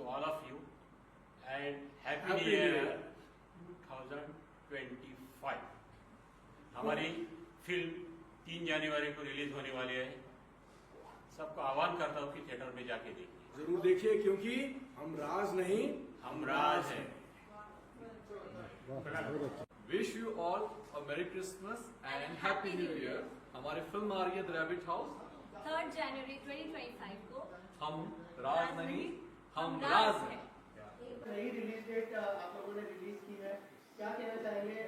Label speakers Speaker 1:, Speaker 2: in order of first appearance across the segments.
Speaker 1: all of you and Happy New Year 2025। हमारी film 3 जनवरी को release होने वाली है। सबको आह्वान करता हूँ कि थिएटर में जाके देखिए,
Speaker 2: जरूर देखिए, क्योंकि हम राज नहीं,
Speaker 1: हम राज हैं।
Speaker 3: विश यू ऑल अ मेरी Christmas and happy new year. हमारी फिल्म आ रही है द रैबिट हाउस
Speaker 4: 3 जनवरी 2025 को।
Speaker 3: हम राज नहीं, हम राज हैं।
Speaker 5: नई रिलीज डेट आप लोगों ने रिलीज की है, क्या कहना चाहेंगे?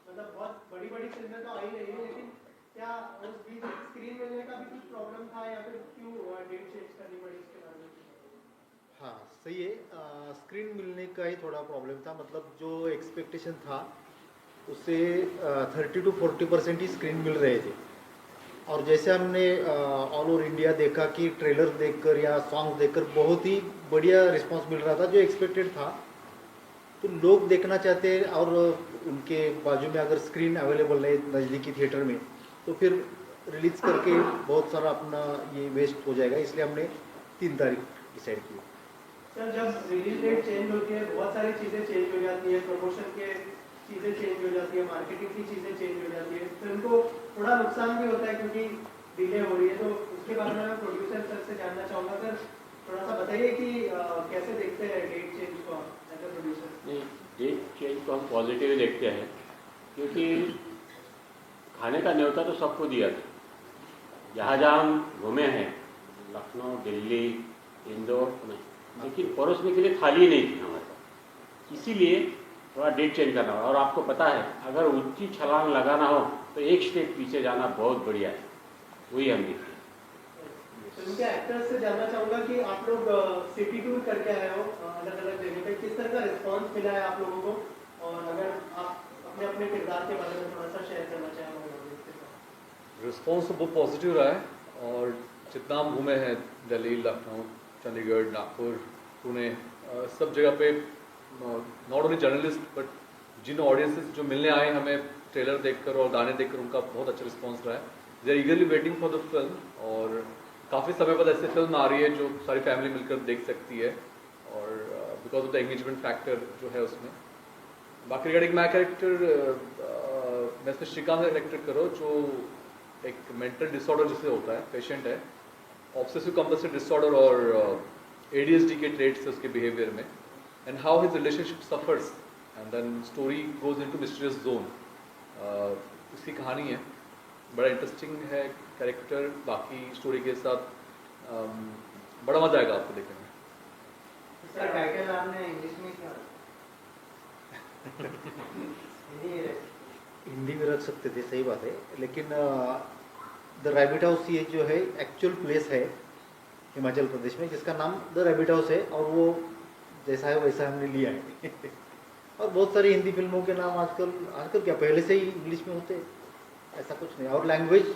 Speaker 5: मतलब बहुत बड़ी बड़ी फिल्में तो आ ही रही है, लेकिन क्या उस बीच स्क्रीन मिलने का भी कुछ प्रॉब्लम था या फिर क्यों डेट चेंज करनी पड़ी, इसके बारे में?
Speaker 6: हाँ सही है, स्क्रीन मिलने का ही थोड़ा प्रॉब्लम था। मतलब जो एक्सपेक्टेशन था उससे 30 to 40% ही स्क्रीन मिल रहे थे, और जैसे हमने ऑल ओवर इंडिया देखा कि ट्रेलर देखकर या सॉन्ग देखकर बहुत ही बढ़िया रिस्पांस मिल रहा था जो एक्सपेक्टेड था। तो लोग देखना चाहते हैं और उनके बाजू में अगर स्क्रीन अवेलेबल है नज़दीकी थिएटर में, तो फिर रिलीज करके बहुत सारा अपना ये वेस्ट हो जाएगा, इसलिए हमने 3 तारीख डिसाइड की।
Speaker 5: सर, जब रिलीज डेट चेंज होती है बहुत सारी चीज़ें चेंज हो जाती है, प्रमोशन के चीज़ें चेंज हो जाती है, मार्केटिंग की चीज़ें चेंज हो जाती है, फिल्म को थोड़ा नुकसान भी होता है क्योंकि डिले हो रही है। तो उसके बारे में मैं प्रोड्यूसर सर से जानना चाहूँगा, सर थोड़ा सा बताइए कि कैसे देखते हैं डेट चेंज को एज अ प्रोड्यूसर?
Speaker 1: नहीं, डेट चेंज को हम पॉजिटिव देखते हैं, क्योंकि खाने का न्योता तो सबको दिया था। जहाँ जहाँ हम घूमे हैं, लखनऊ, दिल्ली, इंदौर, पुणे, लेकिन परोसने के लिए थाली नहीं थी हमारे पास, इसीलिए थोड़ा डेट चेंज करना। और आपको पता है, अगर ऊंची छलांग लगाना हो तो एक स्टेप पीछे जाना बहुत बढ़िया है, वही हम देखते हैं।
Speaker 5: उनके एक्टर्स से जानना चाहूँगा कि आप लोग सिटी टूर करके आए हो अलग अलग जगह पे, किस तरह का रिस्पांस मिला है आप लोगों को, और अगर आप अपने अपने किरदार के बारे में थोड़ा सा शेयर करना चाहें?
Speaker 3: रिस्पॉन्स तो बहुत पॉजिटिव रहा है, और जितना हम घूमे हैं दिल्ली, लखनऊ, चंडीगढ़, नागपुर, पुणे, सब जगह पे नॉट ओनली जर्नलिस्ट बट जिन ऑडियंसेस जो मिलने आए हमें ट्रेलर देखकर और गाने देखकर, उनका बहुत अच्छा रिस्पॉन्स रहा है। They are eagerly waiting for the film, और काफ़ी समय बाद ऐसे फिल्म आ रही है जो सारी फैमिली मिलकर देख सकती है, और because of the engagement factor जो है उसमें। बाकी रिगार्डिंग माई कैरेक्टर, मैं इसमें श्रीकांत का कैरेक्टर करो, जो एक मेंटल डिसऑर्डर जिसे होता है, पेशेंट है, ऑब्सेसिव कंपल्सिव डिसऑर्डर और ADHD के ट्रेड्स है उसके बिहेवियर में, and how his relationship suffers, and then story goes into mysterious zone. इसकी कहानी है, बड़ा इंटरेस्टिंग है कैरेक्टर। बाकी स्टोरी के साथ बड़ा मजा आएगा आपको देखने में।
Speaker 5: इसका टाइटल आपने इंग्लिश में क्या?
Speaker 6: हिंदी में रख सकते थे, सही बात है, लेकिन द रैबिट हाउस ये जो है एक्चुअल प्लेस है हिमाचल प्रदेश में, जिसका नाम द रैबिट हाउस है, और वो जैसा है वैसा हमने लिया है। और बहुत सारी हिंदी फिल्मों के नाम आजकल क्या पहले से ही इंग्लिश में होते, ऐसा कुछ नहीं। और लैंग्वेज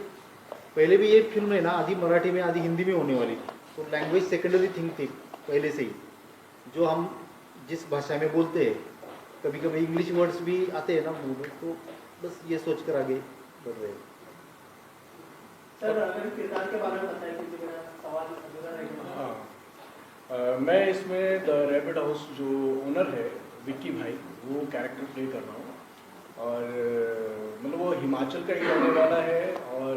Speaker 6: पहले भी ये फिल्म है ना, आधी मराठी में आधी हिंदी में होने वाली, तो लैंग्वेज सेकेंडरी थिंग थी पहले से ही। जो हम जिस भाषा में बोलते हैं, कभी कभी इंग्लिश वर्ड्स भी आते हैं ना मुंह में, तो बस ये सोचकर आगे बढ़ रहे हैं।
Speaker 5: सर, अगर किरदार के बारे में बताएं, क्योंकि मेरा सवाल अधूरा रह गया।
Speaker 2: मैं इसमें द रैबिट हाउस जो ओनर है विक्की भाई, वो कैरेक्टर प्ले कर रहा हूँ। और मतलब वो हिमाचल का ही रहने वाला है, और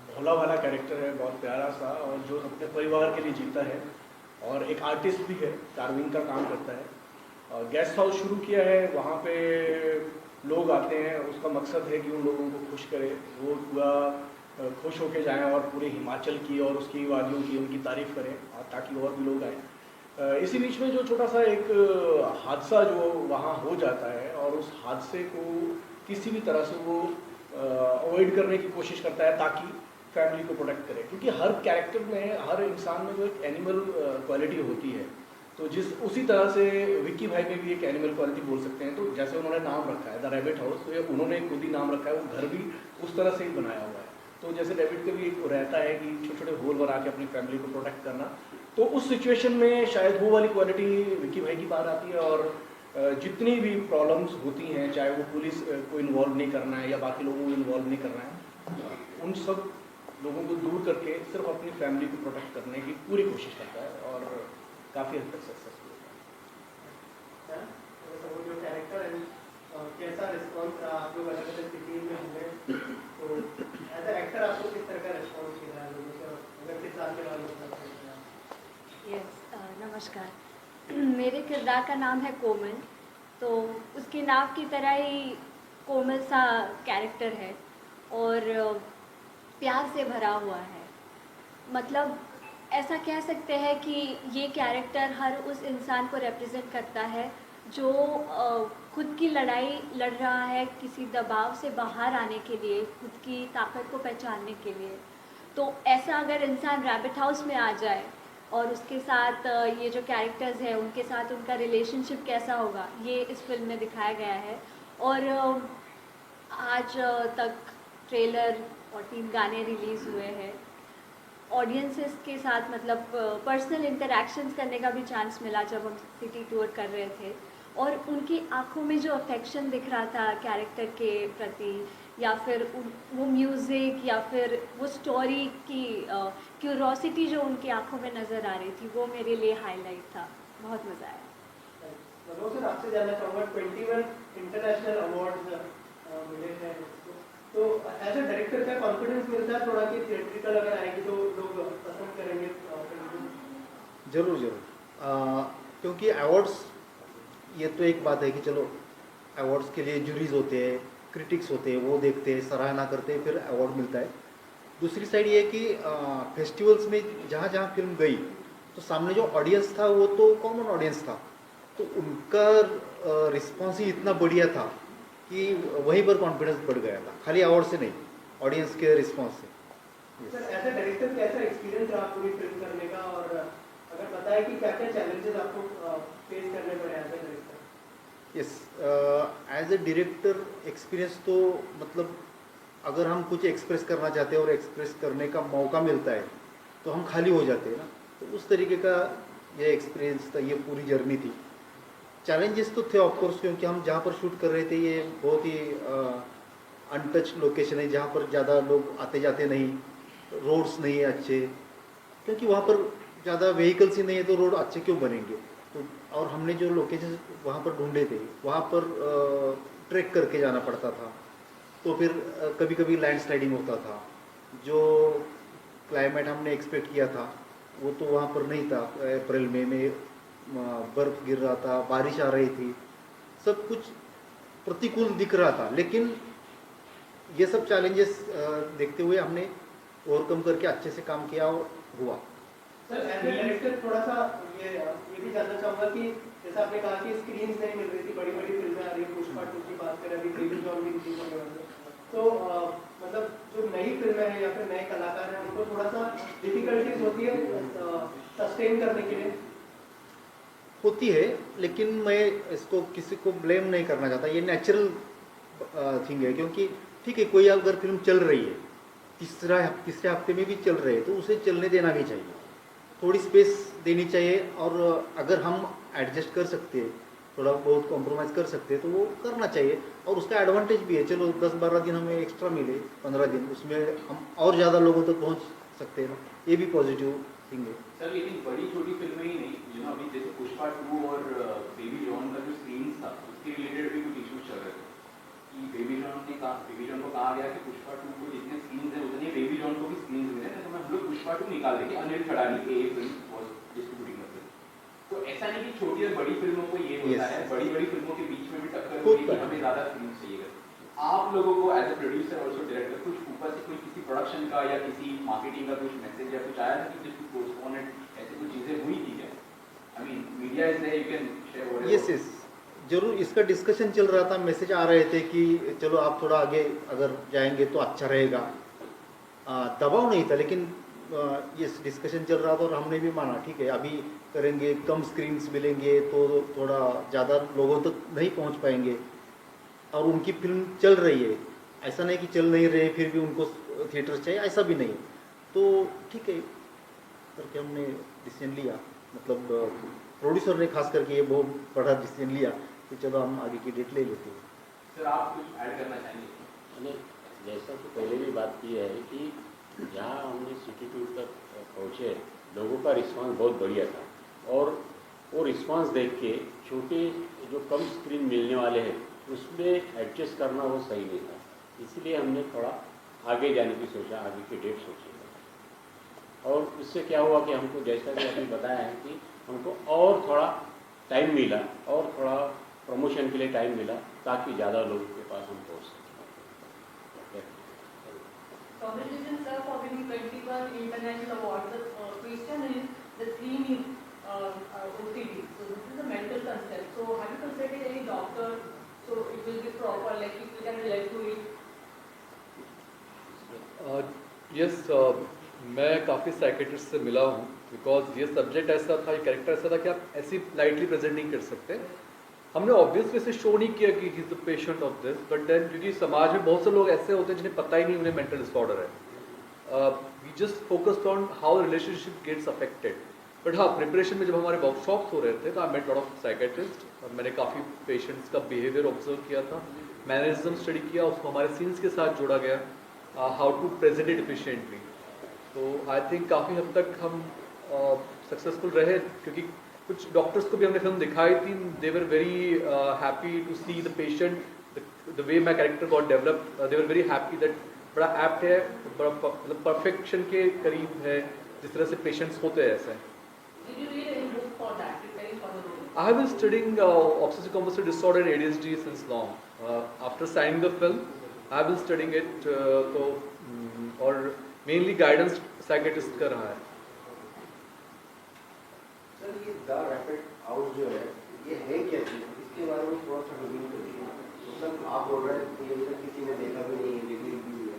Speaker 2: भोला वाला कैरेक्टर है, बहुत प्यारा सा, और जो अपने परिवार के लिए जीता है, और एक आर्टिस्ट भी है, कार्विंग का काम करता है। और गेस्ट हाउस शुरू किया है, वहाँ पे लोग आते हैं, उसका मकसद है कि उन लोगों को खुश करे, वो पूरा खुश होके जाएं और पूरे हिमाचल की और उसकी वादियों की उनकी तारीफ़ करें, और ताकि और भी लोग आएँ। इसी बीच में जो छोटा सा एक हादसा जो वहाँ हो जाता है, और उस हादसे को किसी भी तरह से वो अवॉइड करने की कोशिश करता है ताकि फैमिली को प्रोटेक्ट करे, क्योंकि हर कैरेक्टर में, हर इंसान में जो एक एनिमल क्वालिटी होती है, तो उसी तरह से विक्की भाई में भी एक एनिमल क्वालिटी बोल सकते हैं। तो जैसे उन्होंने नाम रखा है द रैबिट हाउस, तो ये उन्होंने खुद ही नाम रखा है, वो घर भी उस तरह से ही बनाया हुआ है। तो जैसे रैबिट का भी एक रहता है कि छोटे छोटे होल बना के अपनी फैमिली को प्रोटेक्ट करना, तो उस सिचुएशन में शायद वो वाली क्वालिटी विक्की भाई की बाहर आती है। और जितनी भी प्रॉब्लम्स होती हैं, चाहे वो पुलिस को इन्वॉल्व नहीं करना है या बाकी लोगों को इन्वॉल्व नहीं करना है, उन सब लोगों को दूर करके सिर्फ अपनी फैमिली को प्रोटेक्ट करने की पूरी कोशिश करता है। और काफ़ी हद तक सक्सेसफुल है।
Speaker 5: तो वो जो कैरेक्टर एंड कैसा रिस्पॉन्स रहा, आप लोग अलग अलग सिटीज में हुए, तो एज ए एक्टर आपको किस तरह का रिस्पॉन्स मिल रहा है लोगों से, अगर किस साल के बाद होता है?
Speaker 4: नमस्कार। मेरे किरदार का नाम है कोमल। तो उसके नाम की तरह ही कोमल सा कैरेक्टर है और प्यार से भरा हुआ है। मतलब ऐसा कह सकते हैं कि ये कैरेक्टर हर उस इंसान को रिप्रेजेंट करता है जो खुद की लड़ाई लड़ रहा है किसी दबाव से बाहर आने के लिए, खुद की ताकत को पहचानने के लिए। तो ऐसा अगर इंसान रैबिट हाउस में आ जाए और उसके साथ ये जो कैरेक्टर्स हैं उनके साथ उनका रिलेशनशिप कैसा होगा, ये इस फिल्म में दिखाया गया है। और आज तक ट्रेलर और 3 गाने रिलीज़ हुए हैं। ऑडियंसेस के साथ मतलब पर्सनल इंटरेक्शंस करने का भी चांस मिला जब हम सिटी टूर कर रहे थे, और उनकी आंखों में जो अफेक्शन दिख रहा था कैरेक्टर के प्रति, या फिर वो म्यूज़िक या फिर वो स्टोरी की क्यूरोसिटी जो उनकी आंखों में नज़र आ रही थी, वो मेरे लिए हाईलाइट था। बहुत मज़ा आया।
Speaker 5: मनोज सर, आपसे जानना चाहूँगा, 21 इंटरनेशनल अवार्ड्स मिले हैं, तो एज ए डायरेक्टर क्या कॉन्फिडेंस मिलता है थोड़ा कि थिएट्रिकल अगर आएगी तो लोग पसंद करेंगे फिल्म?
Speaker 6: जरूर जरूर, क्योंकि अवार्ड्स ये तो एक बात है कि चलो अवार्ड्स के लिए जूरीज होते हैं, क्रिटिक्स होते हैं, वो देखते हैं, सराहना करते हैं, फिर अवार्ड मिलता है। दूसरी साइड ये है कि फेस्टिवल्स में जहाँ जहाँ फिल्म गई तो सामने जो ऑडियंस था वो तो कॉमन ऑडियंस था, तो उनका रिस्पॉन्स ही इतना बढ़िया था कि वहीं पर कॉन्फिडेंस बढ़ गया था, खाली अवार्ड से नहीं, ऑडियंस के रिस्पॉन्स से।
Speaker 5: सर एज ए डायरेक्टर कैसा एक्सपीरियंस रहा पूरी फिल्म करने का, और अगर पता है कि क्या क्या चैलेंजेस आपको फेस करने पड़े as a director?
Speaker 6: Yes, as a director experience तो मतलब अगर हम कुछ एक्सप्रेस करना चाहते हैं और एक्सप्रेस करने का मौका मिलता है तो हम खाली हो जाते हैं ना, तो उस तरीके का ये एक्सपीरियंस था, ये पूरी जर्नी थी। चैलेंजेस तो थे ऑफकोर्स, क्योंकि हम जहाँ पर शूट कर रहे थे ये बहुत ही अनटच लोकेशन है, जहाँ पर ज़्यादा लोग आते जाते नहीं, रोड्स नहीं है अच्छे, क्योंकि वहाँ पर ज़्यादा व्हीकल्स ही नहीं है तो रोड अच्छे क्यों बनेंगे। तो और हमने जो लोकेशन वहाँ पर ढूंढे थे वहाँ पर ट्रैक करके जाना पड़ता था, तो फिर कभी कभी लैंडस्लाइडिंग होता था, जो क्लाइमेट हमने एक्सपेक्ट किया था वो तो वहाँ पर नहीं था। अप्रैल में बर्फ़ गिर रहा था, बारिश आ रही थी, सब कुछ प्रतिकूल दिख रहा था, लेकिन ये सब चैलेंजेस देखते हुए हमने ओवरकम करके अच्छे से काम किया और हुआ।
Speaker 5: सर एज ए डायरेक्टर थोड़ा सा ये भी जानना चाहूँगा कि जैसा आपने कहा कि स्क्रीन्स नहीं मिल रही थी, बड़ी बड़ी फिल्में आ रही हैं, पुष्पा 2 की बात करें, अभी बेबी जॉन भी रिलीज होने वाली है, तो मतलब जो नई फिल्में हैं या फिर नए कलाकार हैं उनको थोड़ा सा डिफिकल्टीज होती है सस्टेन करने के लिए?
Speaker 6: होती है, लेकिन मैं इसको किसी को ब्लेम नहीं करना चाहता, ये नेचुरल थिंग है। क्योंकि ठीक है, कोई अगर फिल्म चल रही है, तीसरे हफ्ते में भी चल रहे हैं, तो उसे चलने देना भी चाहिए, थोड़ी स्पेस देनी चाहिए, और अगर हम एडजस्ट कर सकते हैं, थोड़ा बहुत कॉम्प्रोमाइज़ कर सकते हैं तो वो करना चाहिए। और उसका एडवांटेज भी है, चलो 10-12 दिन हमें एक्स्ट्रा मिले, 15 दिन, उसमें हम और ज़्यादा लोगों तक पहुंच सकते हैं ना, ये भी पॉजिटिव थिंग है।
Speaker 7: सर लेकिन बड़ी छोटी फिल्में ही नहीं, जो अभी जैसे पुष्पा 2 और बेबी जॉन का जो सीन्स था उसके रिलेटेड भी कुछ इश्यूज चल रहे थे कि बेबी जॉन को कहा गया कि पुष्पा 2 को जितने सीन्स हैं उतने बेबी जॉन को भी सीन्स मिले, तो हम लोग पुष्पा 2 निकाल देंगे, अनिल खड़ानी के film was distributing the film. तो ऐसा नहीं कि छोटी और बड़ी फिल्मों को ये होता है, बड़ी बड़ी फिल्मों के बीच में भी टक्कर होती है कि हमें ज़्यादा फिल्म चाहिए। आप लोगों को as a producer also director कुछ ऊपर से कोई किसी प्रोडक्शन का या किसी मार्केटिंग का कुछ मैसेज या कुछ आया था कि जिसको पोस्टपोन ऐसी कुछ चीज़ें हुई थी क्या? I mean media is there, you can share whatever.
Speaker 6: Yes yes, जरूर इसका डिस्कशन चल रहा था, मैसेज आ रहे थे कि चलो आप थोड़ा आगे अगर जाएंगे तो अच्छा रहेगा। दबाव नहीं था, लेकिन ये डिस्कशन चल रहा था और हमने भी माना ठीक है, अभी करेंगे, कम स्क्रीन्स मिलेंगे तो थोड़ा ज़्यादा लोगों तक नहीं पहुंच पाएंगे, और उनकी फिल्म चल रही है, ऐसा नहीं कि चल नहीं रहे फिर भी उनको थिएटर चाहिए, ऐसा भी नहीं। तो ठीक है करके हमने डिसीजन लिया, मतलब प्रोड्यूसर ने खास करके ये बहुत बड़ा डिसीजन लिया कि चलो हम आगे की डेट ले लेते हैं।
Speaker 7: सर आप कुछ ऐड करना चाहेंगे?
Speaker 1: मैंने जैसा कि पहले भी बात की है कि जहाँ हमने सिटी टूर तक पहुँचे, लोगों का रिस्पांस बहुत बढ़िया था। और वो रिस्पांस देख के छोटे जो कम स्क्रीन मिलने वाले हैं उसमें एडजस्ट करना वो सही नहीं था, इसलिए हमने थोड़ा आगे जाने की सोचा, आगे की डेट सोची। और इससे क्या हुआ कि हमको जैसा कि अभी बताया है कि हमको और थोड़ा टाइम मिला और थोड़ा प्रमोशन के लिए टाइम मिला ताकि ज़्यादा लोगों के पास हम पहुँच सकें।
Speaker 8: Congratulations, sir, for winning 21 international awards. The question is, the theme is OCD. So this is a mental concept. So have you consulted any doctor? So it will be proper, like people can relate to it.
Speaker 3: Yes, मैं काफ़ी psychiatrist से मिला हूँ, because ये subject ऐसा था, ये character ऐसा था कि आप ऐसी लाइटली प्रेजेंट नहीं कर सकते। हमने ऑब्वियसली से शो नहीं किया कि he is the patient of this, but then क्योंकि समाज में बहुत से लोग ऐसे होते हैं जिन्हें पता ही नहीं उन्हें मेंटल डिसऑर्डर है। We just focused on how relationship gets affected. But हाँ, प्रिपरेशन में जब हमारे वर्कशॉप्स हो रहे थे तो I met lot of psychiatrist, मैंने काफ़ी पेशेंट्स का बिहेवियर ऑब्जर्व किया था, मैनरिज्म स्टडी किया, उसको हमारे सीन्स के साथ जोड़ा गया, how to present it efficiently. तो आई थिंक काफ़ी हद तक हम सक्सेसफुल रहे, क्योंकि कुछ डॉक्टर्स को भी हमने फिल्म दिखाई थी, they were very happy to see the patient, the way my character got develop, they were very happy that बड़ा एप्ट है, बड़ा मतलब परफेक्शन के करीब है, जिस तरह से पेशेंट्स होते हैं ऐसे।
Speaker 8: Did you read any book for that, preparing for the role?
Speaker 3: I have been studying obsessive compulsive disorder and ADHD since long. After signing the film, I have been studying it, तो और mainly guidance psychiatrist का रहा है।
Speaker 6: Sir ये the rapid house जो है ये है क्या चीज़, इसके बारे में थोड़ा सा रिव्यू करिए। मतलब आप बोल रहे हैं कि ये तो किसी ने देखा भी नहीं, रिव्यू भी है,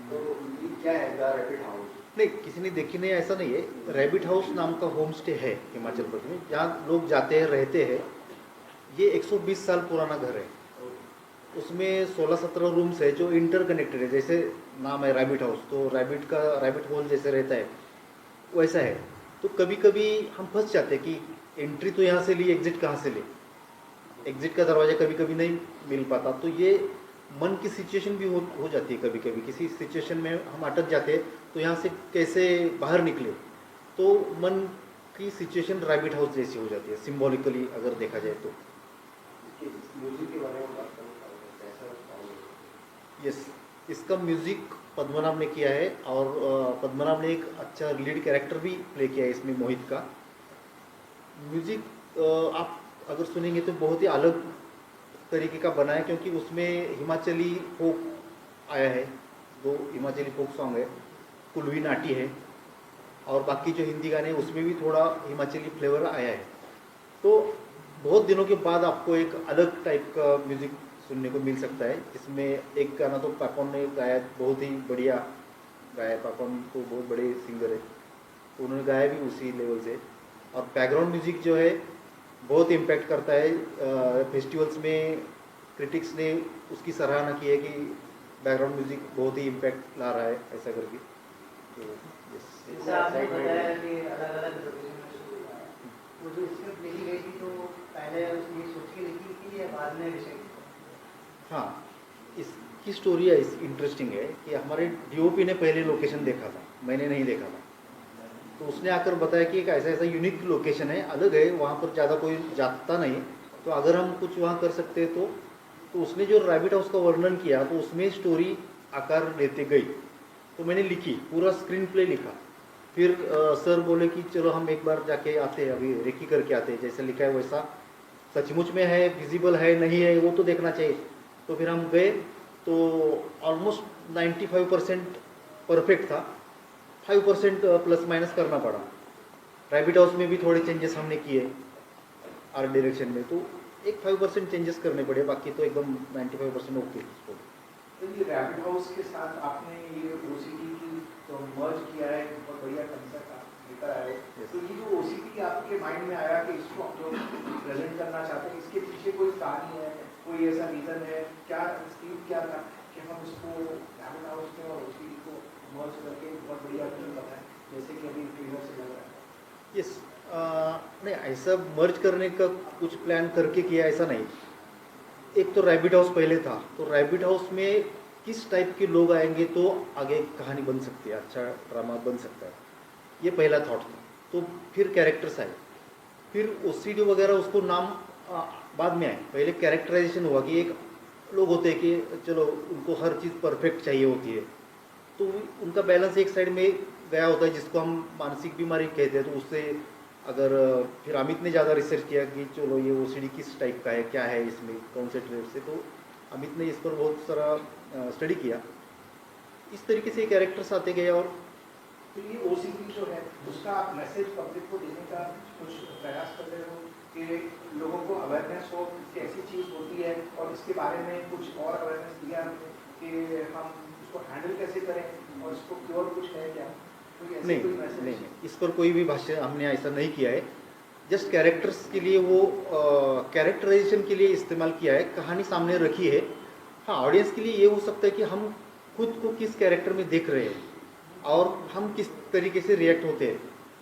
Speaker 6: तो ये क्या है द रैपिड हाउस? नहीं, किसी ने देखी नहीं ऐसा नहीं है। रैबिट हाउस नाम का होम स्टे है हिमाचल प्रदेश में, जहाँ लोग जाते हैं, रहते हैं। ये 120 साल पुराना घर है, उसमें 16-17 रूम्स है जो इंटरकनेक्टेड है। जैसे नाम है रैबिट हाउस, तो रैबिट होल जैसे रहता है वैसा है। तो कभी कभी हम फंस जाते हैं कि एंट्री तो यहाँ से ली, एग्जिट कहाँ से ले, एग्जिट का दरवाज़ा कभी कभी नहीं मिल पाता। तो ये मन की सिचुएशन भी हो जाती है, कभी कभी किसी सिचुएशन में हम अटक जाते हैं, तो यहाँ से कैसे बाहर निकले। तो मन की सिचुएशन रैबिट हाउस जैसी हो जाती है, सिंबॉलिकली अगर देखा जाए तो। म्यूजिक के बारे में बात करना, यस, इसका म्यूजिक पद्मनाभ ने किया है, और पद्मनाभ ने एक अच्छा लीड कैरेक्टर भी प्ले किया है इसमें, मोहित का। म्यूजिक आप अगर सुनेंगे तो बहुत ही अलग तरीके का बना है, क्योंकि उसमें हिमाचली फोक आया है, 2 हिमाचली फोक सॉन्ग है, कुलवी नाटी है, और बाकी जो हिंदी गाने हैं उसमें भी थोड़ा हिमाचली फ्लेवर आया है। तो बहुत दिनों के बाद आपको एक अलग टाइप का म्यूज़िक सुनने को मिल सकता है। इसमें एक गाना तो पापन ने गाया, बहुत ही बढ़िया गाया। पापन तो बहुत बड़े सिंगर है, तो उन्होंने गाया भी उसी लेवल से। और बैकग्राउंड म्यूज़िक जो है बहुत इम्पैक्ट करता है। फेस्टिवल्स में क्रिटिक्स ने उसकी सराहना की है कि बैकग्राउंड म्यूज़िक बहुत ही इम्पैक्ट ला रहा है, ऐसा करके। तो
Speaker 5: जैसे आपने बताया कि अलग-अलग वो जो स्क्रिप्ट लिखी गई थी, तो पहले ये सोच के लिखी थी या बाद में विषय?
Speaker 6: हाँ, इसकी स्टोरी इंटरेस्टिंग है कि हमारे डीओपी ने पहले लोकेशन देखा था, मैंने नहीं देखा था। तो उसने आकर बताया कि एक ऐसा ऐसा यूनिक लोकेशन है, अलग है, वहाँ पर ज़्यादा कोई जाता नहीं, तो अगर हम कुछ वहाँ कर सकते हैं तो उसने जो रैबिट हाउस का वर्णन किया तो उसमें स्टोरी आकार लेते गई। तो मैंने लिखी, पूरा स्क्रीन प्ले लिखा। फिर सर बोले कि चलो हम एक बार जाके आते हैं, अभी रेकी करके आते हैं, जैसे लिखा है वैसा सचमुच में है, विजिबल है नहीं है वो तो देखना चाहिए। तो फिर हम गए, तो ऑलमोस्ट 95% परफेक्ट था, 5% प्लस माइनस करना पड़ा। रैबिट हाउस में भी थोड़े चेंजेस हमने किए आर्ट डायरेक्शन में, तो एक 5% चेंजेस करने पड़े, बाकी तो एकदम 95% ओके।
Speaker 2: तो ये रैबिट हाउस के साथ आपने ये ओसीटी की तो मर्ज किया है, बहुत बढ़िया कंसेप्ट आप लेकर आए हो। तो ये जो ओसीटी आपके माइंड में आया कि इसको हम जो प्रेजेंट करना चाहते हैं, इसके पीछे कोई कहानी है, कोई ऐसा रीज़न है क्या, स्क्रीन क्या था कि हम इसको रैबिट हाउस में और ओसीटी को मर्ज करके बहुत बढ़िया फिल्म बनाए, जैसे कि अभी ट्रेलर से लग रहा है?
Speaker 6: यस, नहीं ऐसा मर्ज करने का कुछ प्लान करके किया ऐसा नहीं। एक तो रैबिट हाउस पहले था, तो रैबिट हाउस में किस टाइप के लोग आएंगे तो आगे कहानी बन सकती है, अच्छा ड्रामा बन सकता है, ये पहला थॉट था। तो फिर कैरेक्टर्स आए, फिर OCD वगैरह उसको नाम बाद में आए, पहले कैरेक्टराइजेशन हुआ कि एक लोग होते हैं कि चलो उनको हर चीज़ परफेक्ट चाहिए होती है, तो उनका बैलेंस एक साइड में गया होता है जिसको हम मानसिक बीमारी कहते हैं। तो उससे अगर फिर अमित ने ज़्यादा रिसर्च किया कि चलो ये OCD किस टाइप का है, क्या है इसमें, कौन से ट्रेड से, तो अमित ने इस पर बहुत सारा स्टडी किया। इस तरीके से कैरेक्टर्स आते गए। और
Speaker 2: तो ये OCD जो है उसका आप मैसेज पब्लिक को देने का कुछ प्रयास कर रहे हो कि लोगों को अवेयरनेस हो कि ऐसी चीज़ होती है और इसके बारे में कुछ और अवेयरनेस दिया कि हम इसको हैंडल कैसे करें और इसको क्योर कुछ है क्या? कोई ऐसे कोई मैसेज?
Speaker 6: नहीं, इस पर कोई भी भाष्य हमने ऐसा नहीं किया है। जस्ट कैरेक्टर्स के लिए वो कैरेक्टराइजेशन के लिए इस्तेमाल किया है, कहानी सामने रखी है। हाँ, ऑडियंस के लिए ये हो सकता है कि हम खुद को किस कैरेक्टर में देख रहे हैं और हम किस तरीके से रिएक्ट होते हैं।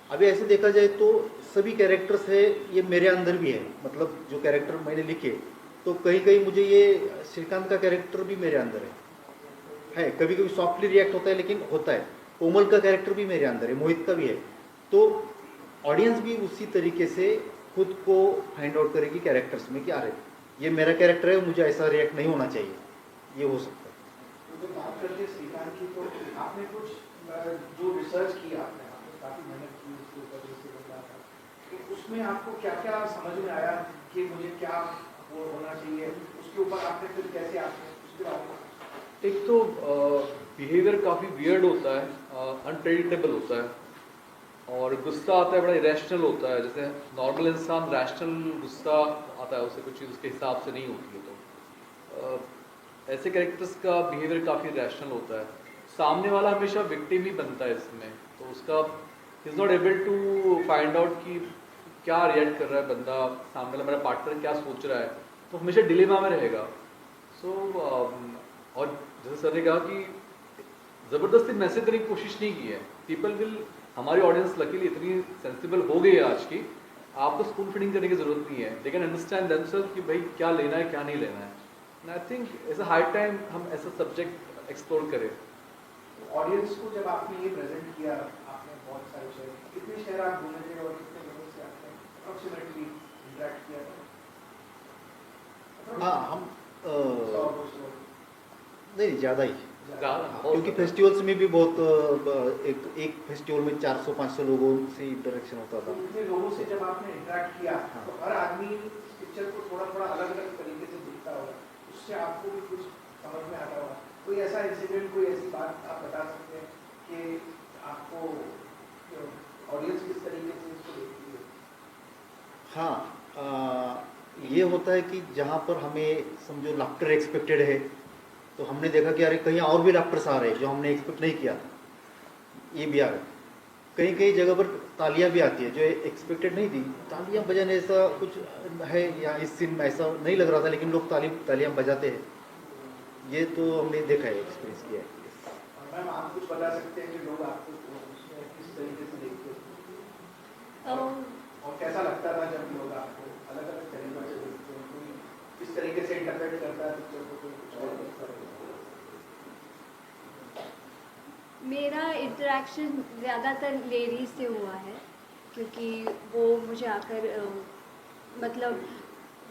Speaker 6: अभी ऐसे देखा जाए तो सभी कैरेक्टर्स है ये मेरे अंदर भी है, मतलब जो कैरेक्टर मैंने लिखे तो कहीं कहीं मुझे ये श्रीकांत का कैरेक्टर भी मेरे अंदर है। कभी कभी सॉफ्टली रिएक्ट होता है लेकिन होता है। कोमल का कैरेक्टर भी मेरे अंदर है, मोहित का भी है। तो ऑडियंस भी उसी तरीके से खुद को फाइंड आउट करेगी कैरेक्टर्स में कि अरे ये मेरा कैरेक्टर है, मुझे ऐसा रिएक्ट नहीं होना चाहिए, ये हो सकता है।
Speaker 2: तो बात करते हैं श्रीकांत की, तो आपने कुछ जो रिसर्च किया आपने काफ़ी मेहनत की उसके ऊपर, जैसे बता था कि उसमें आपको क्या क्या समझ में आया कि मुझे क्या वो होना चाहिए, उसके ऊपर आपने फिर कैसे आपने उसके बारे में?
Speaker 3: एक तो बिहेवियर काफ़ी वियर्ड होता है, अनप्रेडिक्टेबल होता है, और गुस्सा आता है बड़ा इरेशनल होता है। जैसे नॉर्मल इंसान रैशनल गुस्सा आता है, उसे कुछ चीज़ उसके हिसाब से नहीं होती है। तो ऐसे कैरेक्टर्स का बिहेवियर काफ़ी रैशनल होता है। सामने वाला हमेशा विक्टिम ही बनता है इसमें, तो उसका is not able to find out कि क्या रिएक्ट कर रहा है बंदा, सामने वाला मेरा पार्टनर क्या सोच रहा है, तो हमेशा डिलेमा में रहेगा। सो और जैसे सर ने कहा कि ज़बरदस्ती मैसेज देने की कोशिश नहीं की है। पीपल विल, हमारी ऑडियंस लकीली इतनी सेंसिबल हो गई है आज की, आपको स्पून फीडिंग करने की ज़रूरत नहीं है। दे कैन अंडरस्टैंड देमसेल्फ कि भाई क्या लेना है क्या नहीं लेना है। And I think it's a high time हम ऐसा सब्जेक्ट एक्सप्लोर करें।
Speaker 2: ऑडियंस को जब आपने ये प्रेजेंट किया, आपने बहुत सारे शहर, कितने शहर आप घूमे थे और कितने लोगों से आपने अप्रोक्सीमेटली इंटरेक्ट किया था?
Speaker 6: हाँ, हम
Speaker 2: 100-200?
Speaker 6: नहीं, ज़्यादा ही, क्योंकि फेस्टिवल्स में भी बहुत एक फेस्टिवल में 400-500 लोगों से इंटरेक्शन होता था।
Speaker 2: तो इतने लोगों से जब आपने इंटरेक्ट किया तो हर आदमी इस पिक्चर को थोड़ा थोड़ा अलग अलग तरीके से दिखता होगा, उससे आपको भी कुछ समझ में आता होगा। कोई ऐसा इंसिडेंट, कोई ऐसी बात आप बता सकते हैं कि आपको ऑडियंस किस तरीके से इसको देखती है?
Speaker 6: हाँ, ये होता है कि जहाँ पर हमें समझो लाफ्टर एक्सपेक्टेड है, तो हमने देखा कि अरे कहीं और भी लाफ्टर्स आ रहे हैं जो हमने एक्सपेक्ट नहीं किया, ये भी आ रहे। कहीं कहीं जगह पर तालियां भी आती है जो एक्सपेक्टेड नहीं थी। तालियां बजाने ऐसा कुछ है या इस सीन में ऐसा नहीं लग रहा था, लेकिन लोग तालियां बजाते हैं। ये तो हमने देखा है, एक्सपीरियंस किया है।
Speaker 2: मैम, आप कुछ बता सकते हैं कि लोग आपको उसमें किस तरीके से देखते हैं और कैसा लगता था जब लोग आपको अलग अलग तरीके से देखते हैं? कोई किस तरीके से इंटरप्रेट करता है पिक्चर को, कोई कुछ और करता है?
Speaker 4: मेरा इंटरेक्शन ज़्यादातर लेडीज से हुआ है, क्योंकि वो मुझे आकर मतलब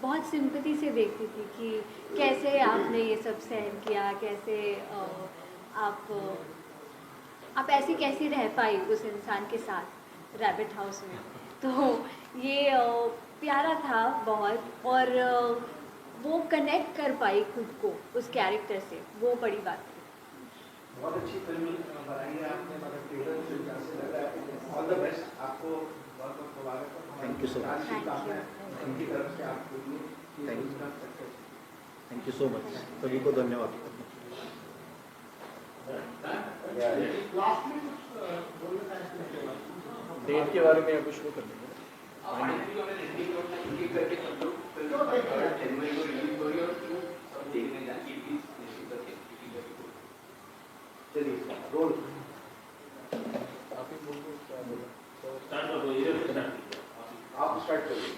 Speaker 4: बहुत सिंपैथी से देखती थी कि कैसे आपने ये सब सहन किया, कैसे आप ऐसी कैसी रह पाई उस इंसान के साथ रैबिट हाउस में। तो ये प्यारा था बहुत, और वो कनेक्ट कर पाई खुद को उस कैरेक्टर से, वो बड़ी बात थी।
Speaker 2: बहुत अच्छी फिल्म बनाई है आपने, मतलब ट्रेलर से जैसे लग रहा है। ऑल द बेस्ट, आपको बहुत बहुत मुबारक हो।
Speaker 6: Thank you so much.
Speaker 2: उनकी तरफ से आपके लिए
Speaker 6: थैंक यू सो मच, सभी को धन्यवाद।
Speaker 2: डेट के बारे में कुछ शुरू कर देंगे। चलिए रोल आप स्टार्ट करिए।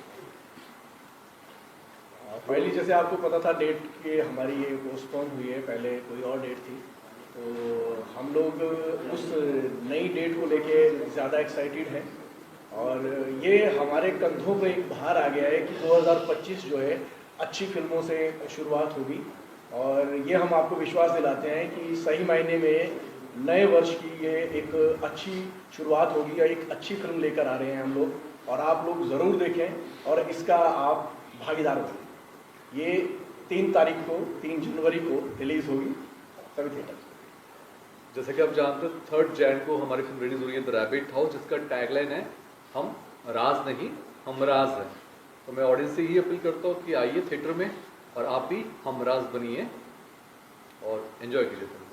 Speaker 2: फाइनली जैसे आपको पता था डेट की हमारी ये पोस्टपोन हुई है, पहले कोई और डेट थी, तो हम लोग उस नई डेट को लेके ज़्यादा एक्साइटेड हैं और ये हमारे कंधों पे एक भार आ गया है कि 2025 जो है अच्छी फिल्मों से शुरुआत होगी, और ये हम आपको विश्वास दिलाते हैं कि सही मायने में नए वर्ष की ये एक अच्छी शुरुआत होगी, या एक अच्छी फिल्म लेकर आ रहे हैं हम लोग, और आप लोग ज़रूर देखें और इसका आप भागीदार हों। ये 3 तारीख को 3 जनवरी को रिलीज़ होगी सभी थिएटर।
Speaker 3: जैसे कि आप जानते हो 3 जैन को हमारी फिल्म रिलीज हो रही है द रैबिट हाउस, जिसका टैगलाइन है हम राज नहीं हम राज हैं। तो मैं ऑडियंस से यही अपील करता हूँ कि आइए थिएटर में और आप भी हम राज बनिए और एंजॉय कीजिए फिल्म को।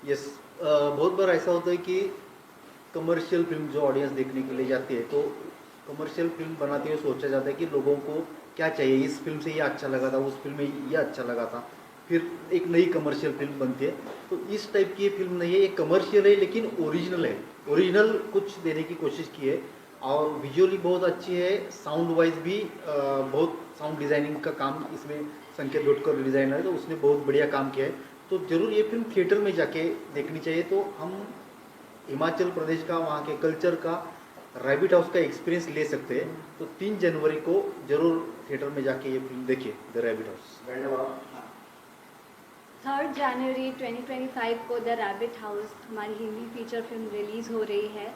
Speaker 6: यस, बहुत बार ऐसा होता है कि कमर्शियल फिल्म जो ऑडियंस देखने के लिए जाती है, तो कमर्शियल फिल्म बनाते हुए सोचा जाता है कि लोगों को क्या चाहिए, इस फिल्म से ये अच्छा लगा था, उस फिल्म में ये अच्छा लगा था, फिर एक नई कमर्शियल फिल्म बनती है। तो इस टाइप की ये फिल्म नहीं है, ये कमर्शियल है लेकिन ओरिजिनल है, ओरिजिनल कुछ देने की कोशिश की है, और विजुअली बहुत अच्छी है, साउंड वाइज भी बहुत साउंड डिज़ाइनिंग का काम इसमें संकेत डोटकर डिज़ाइनर है, तो उसने बहुत बढ़िया काम किया है। तो ज़रूर ये फिल्म थिएटर में जाके देखनी चाहिए। तो हम हिमाचल प्रदेश का, वहाँ के कल्चर का, रैबिट हाउस का एक्सपीरियंस ले सकते हैं। तो 3 जनवरी को ज़रूर थिएटर में जाके ये फिल्म देखिए, द रैबिट हाउस।
Speaker 4: 3 जनवरी 2025 को द रैबिट हाउस हमारी हिंदी फीचर फिल्म रिलीज़ हो रही है।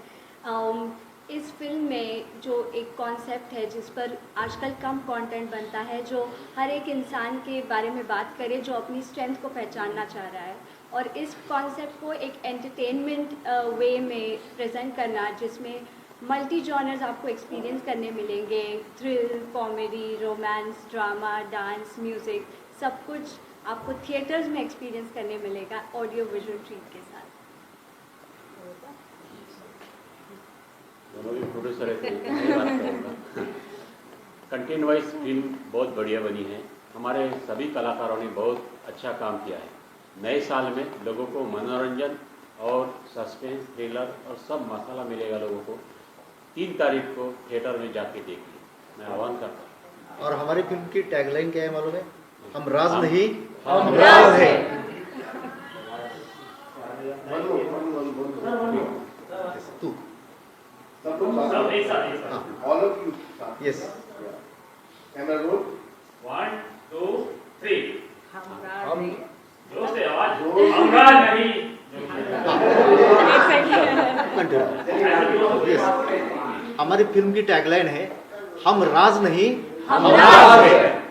Speaker 4: इस फिल्म में जो एक कॉन्सेप्ट है जिस पर आजकल कम कंटेंट बनता है, जो हर एक इंसान के बारे में बात करे जो अपनी स्ट्रेंथ को पहचानना चाह रहा है, और इस कॉन्सेप्ट को एक एंटरटेनमेंट वे में प्रेजेंट करना, जिसमें मल्टी जॉनर्स आपको एक्सपीरियंस करने मिलेंगे, thrill, comedy, romance, drama, dance, music, सब कुछ आपको थिएटर्स में एक्सपीरियंस करने मिलेगा ऑडियो विजुअल ट्रीट के साथ।
Speaker 1: दोनों भी प्रोड्यूसर है तो मैं बात करूँगा। कंटेंट वाइज फिल्म बहुत बढ़िया बनी है, हमारे सभी कलाकारों ने बहुत अच्छा काम किया है। नए साल में लोगों को मनोरंजन और सस्पेंस, थ्रिलर और सब मसाला मिलेगा लोगों को। 3 तारीख को थिएटर में जाके देखिए, मैं आह्वान करता हूँ।
Speaker 6: और हमारी फिल्म की टैगलाइन क्या है मालूम है? हम राज नहीं
Speaker 1: हम
Speaker 6: राज है। तू यस,
Speaker 9: कैमरा रोल
Speaker 10: 1 2 3
Speaker 2: हम
Speaker 10: जोर से आवाज हम राज नहीं
Speaker 6: यस, हमारी फिल्म की टैगलाइन है हम राज नहीं
Speaker 4: हम राज है।